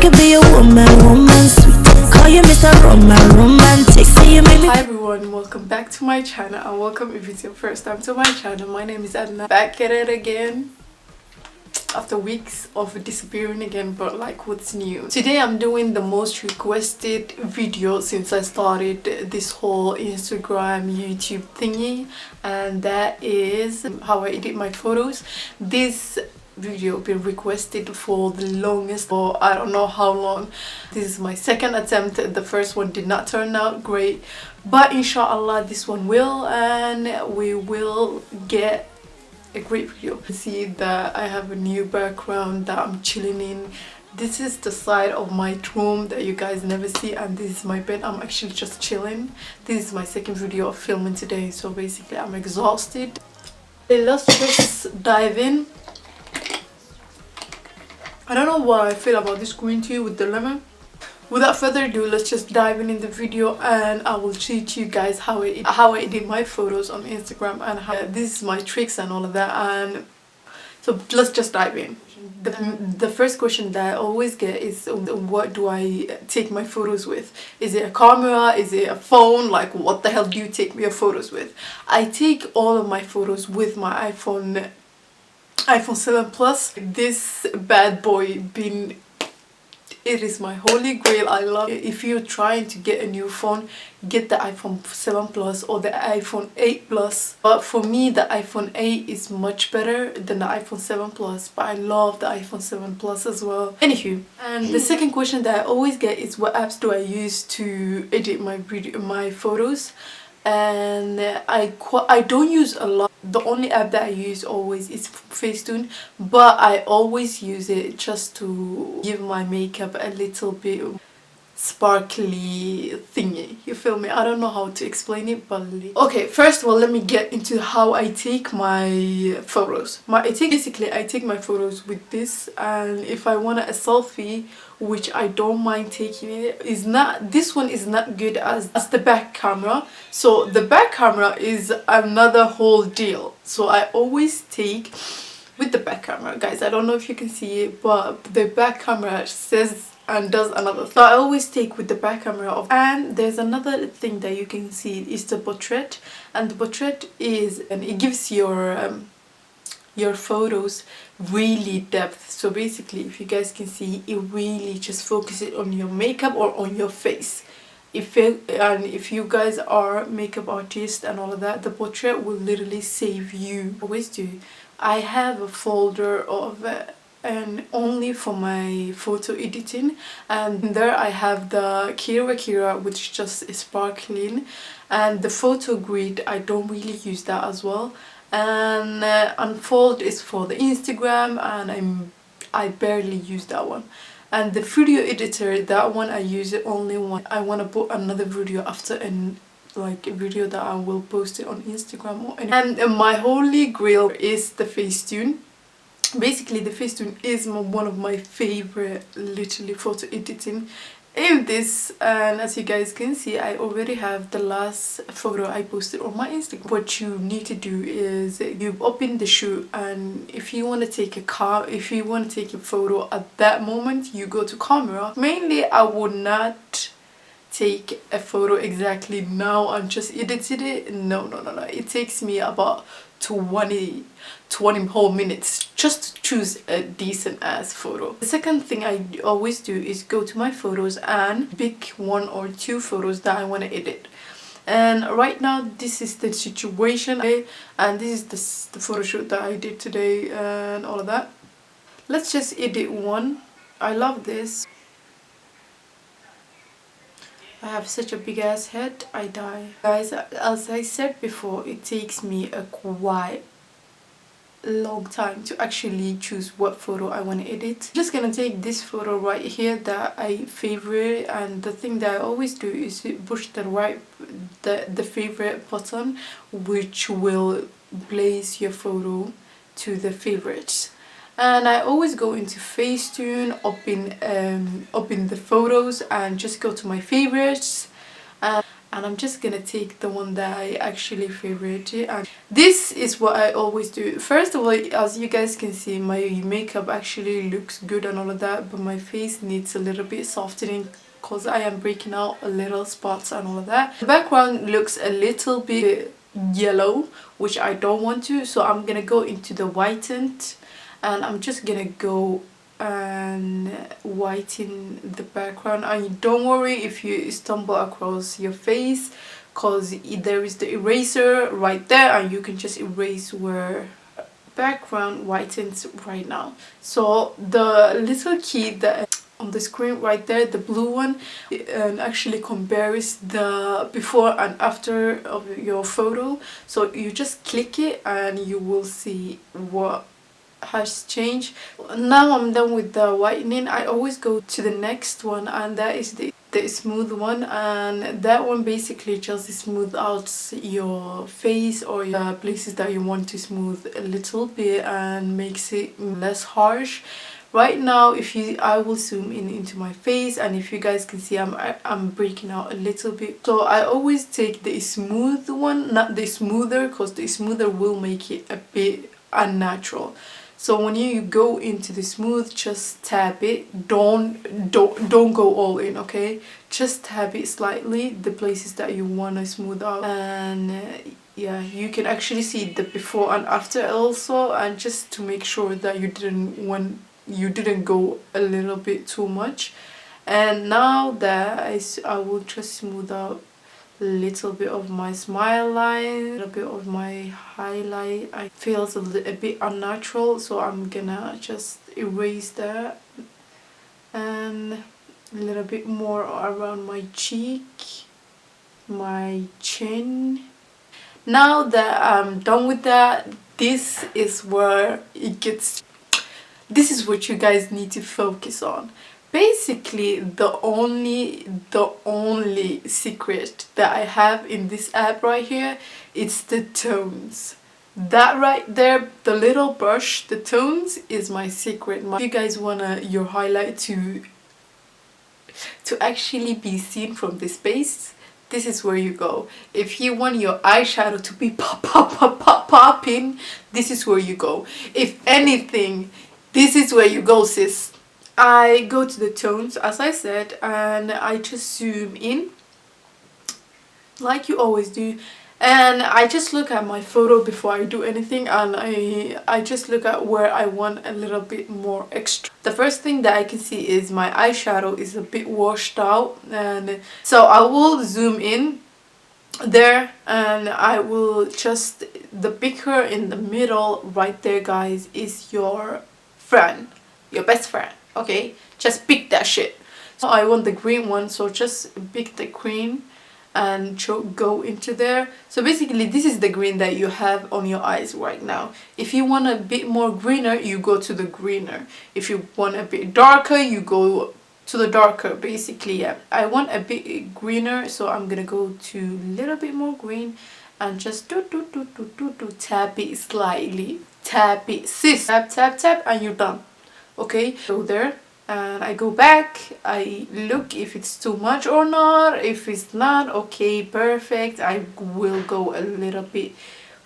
could be a woman sweet. Call you Mr. Romantic. Say you make me. Hi everyone, welcome back to my channel, and welcome if it's your first time to my channel. My name is Edna, back at it again after weeks of disappearing again, but like, what's new? Today I'm doing the most requested video since I started this whole Instagram YouTube thingy, and that is how I edit my photos. This video been requested for the longest, for I don't know how long. This is my second attempt. The first one did not turn out great, but inshallah this one will, and we will get a great video. See that I have a new background that I'm chilling in. This is the side of my room that you guys never see, and this is my bed. I'm actually just chilling. This is my second video of filming today, so basically I'm exhausted. Let's just dive in. I don't know what I feel about this green tea with the lemon. Without further ado, let's just dive in the video, and I will teach you guys how I edit my photos on Instagram, and how this is my tricks and all of that. And so let's just dive in. The first question that I always get is, what do I take my photos with? Is it a camera? Is it a phone? Like, what the hell do you take your photos with? I take all of my photos with my iPhone 7 Plus. This bad boy it is my holy grail. I love it. If you're trying to get a new phone, get the iPhone 7 Plus or the iPhone 8 Plus. But for me, the iPhone 8 is much better than the iPhone 7 Plus. But I love the iPhone 7 Plus as well. Anywho, and the second question that I always get is, what apps do I use to edit my photos? And I don't use a lot. The only app that I use always is Facetune, but I always use it just to give my makeup a little bit sparkly thingy, you feel me? I don't know how to explain it, but okay, first of all, let me get into how I take my photos. I take my photos with this, and if I want a selfie, which I don't mind taking it, this one is not good as the back camera. So the back camera is another whole deal. So I always take with the back camera, guys. I don't know if you can see it, but the back camera says and does another. So I always take with the back camera off. And there's another thing that you can see is the portrait, and the portrait it gives your photos really depth. So basically, if you guys can see, it really just focuses on your makeup or on your face. If you guys are makeup artists and all of that, the portrait will literally save you. Always do. I have a folder of and only for my photo editing, and there I have the Kira, which just is sparkling, and the photo grid I don't really use that as well, and Unfold is for the Instagram, and I barely use that one. And the video editor, that one I use it only when I want to put another video after like a video that I will post it on Instagram or anything. And my holy grail is the Facetune. Basically, the Facetune is one of my favorite, literally, photo editing in this. And as you guys can see, I already have the last photo I posted on my Instagram. What you need to do is you open the shoot, and if you want to take a photo at that moment, you go to camera. Mainly, I would not take a photo exactly now and just edited it. No. It takes me about 20 whole minutes just to choose a decent ass photo. The second thing I always do is go to my photos and pick 1 or 2 photos that I want to edit. And right now, this is the situation, and this is the photo shoot that I did today and all of that. Let's just edit one. I love this. I have such a big ass head, I die. Guys, as I said before, it takes me a quite long time to actually choose what photo I want to edit. I'm just gonna take this photo right here that I favorite, and the thing that I always do is push the favorite button, which will place your photo to the favorites. And I always go into Facetune, open the photos, and just go to my favorites. And and I'm just gonna take the one that I actually favorite. And this is what I always do. First of all, as you guys can see, my makeup actually looks good and all of that, but my face needs a little bit softening because I am breaking out a little spots and all of that. The background looks a little bit yellow, which I don't want to, so I'm gonna go into the whitened, and I'm just gonna go and whiten the background. And don't worry if you stumble across your face, because there is the eraser right there and you can just erase where background whitens right now. So the little key that on the screen right there, the blue one, and actually compares the before and after of your photo. So you just click it and you will see what has changed. Now I'm done with the whitening. I always go to the next one, and that is the smooth one, and that one basically just smooth out your face or your places that you want to smooth a little bit and makes it less harsh. Right now, I will zoom in into my face, and if you guys can see, I'm breaking out a little bit. So I always take the smooth one, not the smoother, because the smoother will make it a bit unnatural. So when you go into the smooth, just tap it. Don't go all in, okay? Just tap it slightly, the places that you want to smooth out. And yeah, you can actually see the before and after also, and just to make sure that you didn't go a little bit too much. And now that I will just smooth out a little bit of my smile line, a little bit of my highlight. I feels a bit unnatural, so I'm gonna just erase that, and a little bit more around my cheek, my chin. Now that I'm done with that, this is where it gets, this is what you guys need to focus on. Basically, the only secret that I have in this app right here, it's the tones. That right there, the little brush, the tones is my secret. If you guys wanna your highlight to actually be seen from the space, this is where you go. If you want your eyeshadow to be popping, this is where you go. If anything, this is where you go, sis. I go to the tones, as I said, and I just zoom in like you always do, and I just look at my photo before I do anything, and I just look at where I want a little bit more extra. The first thing that I can see is my eyeshadow is a bit washed out, and so I will zoom in there, and I will just, the picture in the middle right there, guys, is your friend, your best friend. Okay, just pick that shit. So I want the green one, so just pick the green and go into there. So basically this is the green that you have on your eyes right now. If you want a bit more greener, you go to the greener. If you want a bit darker, you go to the darker. Basically, yeah, I want a bit greener, so I'm gonna go to a little bit more green and just tap it slightly. Tap it, sis. Tap, and you're done. Okay, so there, and I go back, I look if it's too much or not. If it's not, okay, perfect. I will go a little bit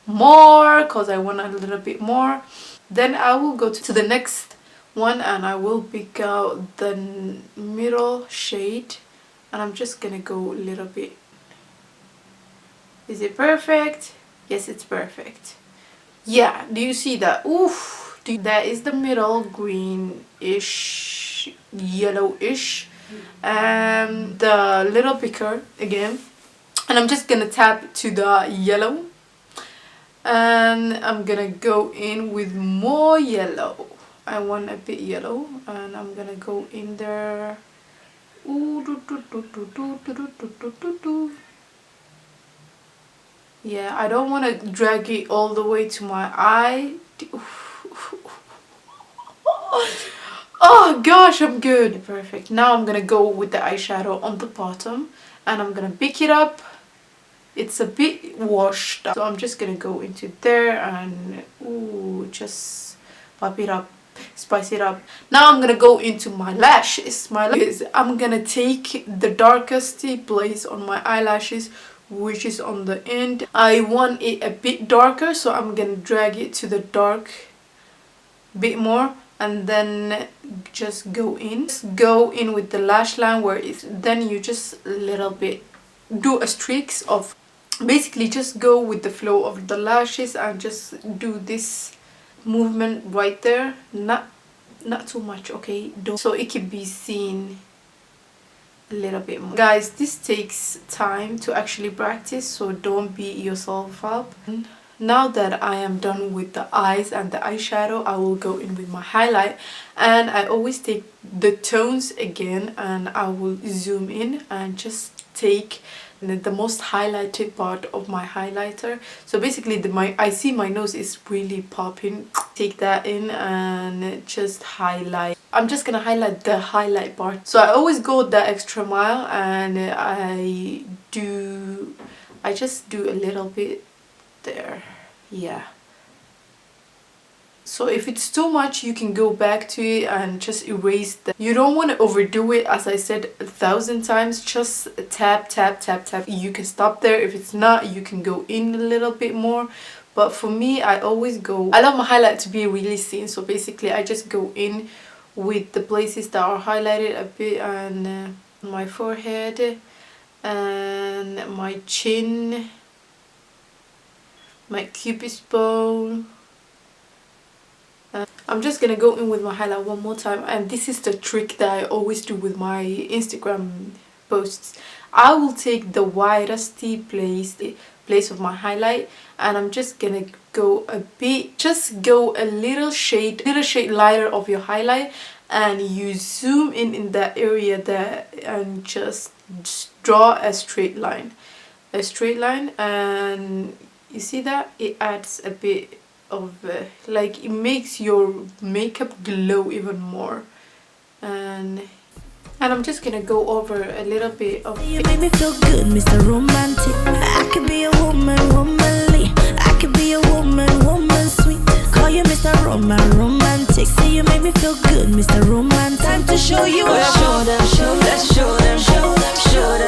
more because I want a little bit more. Then I will go to the next one, and I will pick out the middle shade, and I'm just gonna go a little bit. Is it perfect? Yes, it's perfect. Yeah, do you see that? Oof. That is the middle, greenish, yellowish, and the little picker again, and I'm just gonna tap to the yellow, and I'm gonna go in with more yellow. I want a bit yellow, and I'm gonna go in there. Yeah, I don't want to drag it all the way to my eye. Oh gosh, I'm good. Perfect. Now I'm gonna go with the eyeshadow on the bottom, and I'm gonna pick it up. It's a bit washed up, so I'm just gonna go into there and just pop it up spice it up. Now I'm gonna go into my lashes. I'm gonna take the darkest place on my eyelashes, which is on the end. I want it a bit darker, so I'm gonna drag it to the dark bit more, and then just go in with the lash line where it's, then you just a little bit do a streaks of, basically just go with the flow of the lashes and just do this movement right there, not too much, okay? So it can be seen a little bit more. Guys, this takes time to actually practice, so don't beat yourself up. Now that I am done with the eyes and the eyeshadow, I will go in with my highlight, and I always take the tones again and I will zoom in and just take the most highlighted part of my highlighter. So basically I see my nose is really popping. Take that in and just highlight. I'm just gonna highlight the highlight part. So I always go the extra mile, and I just do a little bit there, yeah. So if it's too much, you can go back to it and just erase that. You don't want to overdo it, as I said 1,000 times. Just tap, tap, tap, tap. You can stop there. If it's not, you can go in a little bit more. But for me, I always go, I love my highlight to be really seen. So basically, I just go in with the places that are highlighted a bit, and my forehead and my chin, my cupid's bow. I'm just gonna go in with my highlight one more time, and this is the trick that I always do with my Instagram posts. I will take the widest place of my highlight, and I'm just gonna go a bit, just go a little shade lighter of your highlight, and you zoom in that area there, and just draw a straight line, and you see that it adds a bit of like, it makes your makeup glow even more. And I'm just gonna go over a little bit of You make me feel good, Mr. Romantic. I could be a woman, womanly. I could be a woman, woman sweet. Call you Mr. Romantic. Say you make me feel good, Mr. Romantic. Time to show you off. Let's show them.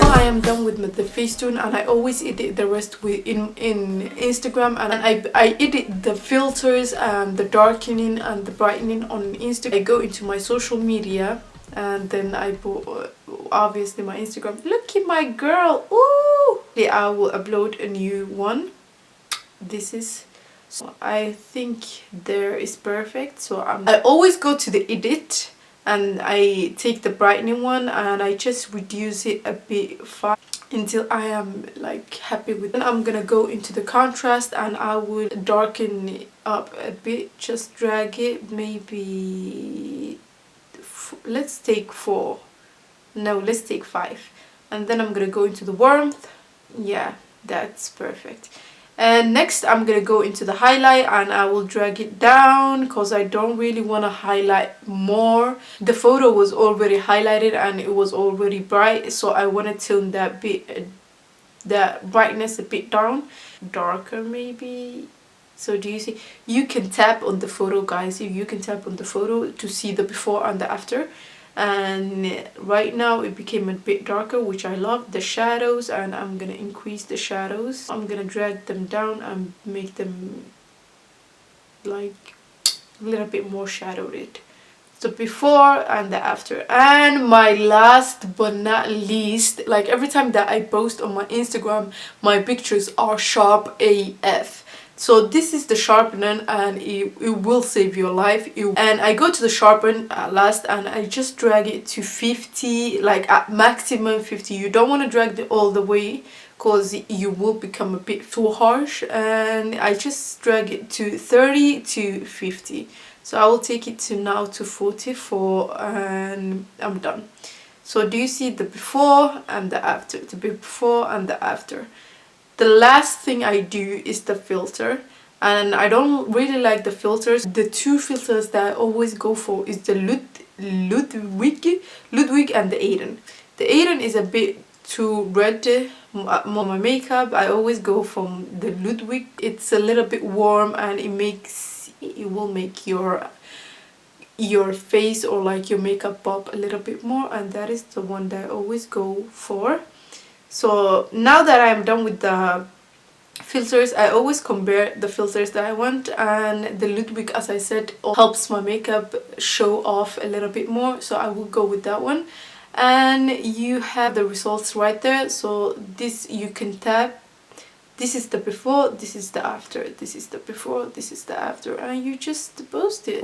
I am done with the Facetune, and I always edit the rest in Instagram, and I edit the filters and the darkening and the brightening on Instagram. I go into my social media, and then I put obviously my Instagram. Look at my girl, ooh! I will upload a new one. This is, so I think there is perfect. So I always go to the edit, and I take the brightening one and I just reduce it a bit far until I am like happy with it. Then I'm gonna go into the contrast, and I will darken it up a bit. Just drag it, maybe let's take 4, no, let's take 5, and then I'm gonna go into the warmth. Yeah, that's perfect. And next I'm gonna go into the highlight, and I will drag it down because I don't really want to highlight more. The photo was already highlighted and it was already bright, so I want to tone that brightness a bit down, darker maybe. So do you see? You can tap on the photo, guys. You can tap on the photo to see the before and the after. And right now it became a bit darker, which I love. The shadows, and I'm gonna increase the shadows. I'm gonna drag them down and make them like a little bit more shadowed. So before and the after. And my last but not least, like every time that I post on my Instagram, my pictures are sharp AF. So this is the sharpener, and it will save your life. And I go to the sharpen at last, and I just drag it to 50, like at maximum 50. You don't want to drag it all the way because you will become a bit too harsh. And I just drag it to 30 to 50. So I will take it to now to 44, and I'm done. So do you see the before and the after? The before and the after. The last thing I do is the filter, and I don't really like the filters. The 2 filters that I always go for is the Ludwig and the Aiden. The Aiden is a bit too red more my makeup. I always go from the Ludwig. It's a little bit warm, and it will make your face or like your makeup pop a little bit more, and that is the one that I always go for. So now that I'm done with the filters, I always compare the filters that I want, and the Ludwig, as I said, helps my makeup show off a little bit more, so I will go with that one. And you have the results right there. So this you can tap. This is the before, this is the after, this is the before, this is the after, and you just post it.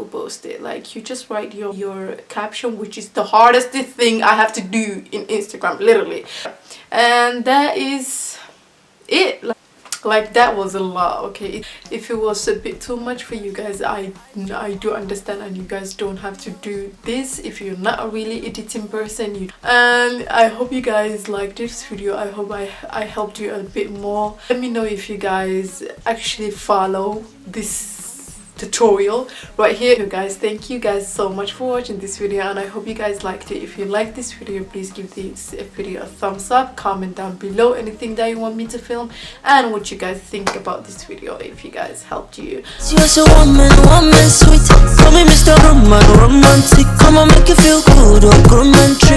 Like you just write your caption, which is the hardest thing I have to do in Instagram, literally. And that is it. Like that was a lot. Okay, if it was a bit too much for you guys, I do understand, and you guys don't have to do this if you're not a really editing person. And I hope you guys liked this video. I hope I helped you a bit more. Let me know if you guys actually follow this tutorial right here. You guys, thank you guys so much for watching this video, and I hope you guys liked it. If you liked this video, please give this video a thumbs up, comment down below anything that you want me to film, and what you guys think about this video, if you guys helped you. You're so woman sweet. Call me Mr. Romantic. Come on, make you feel good or romantic.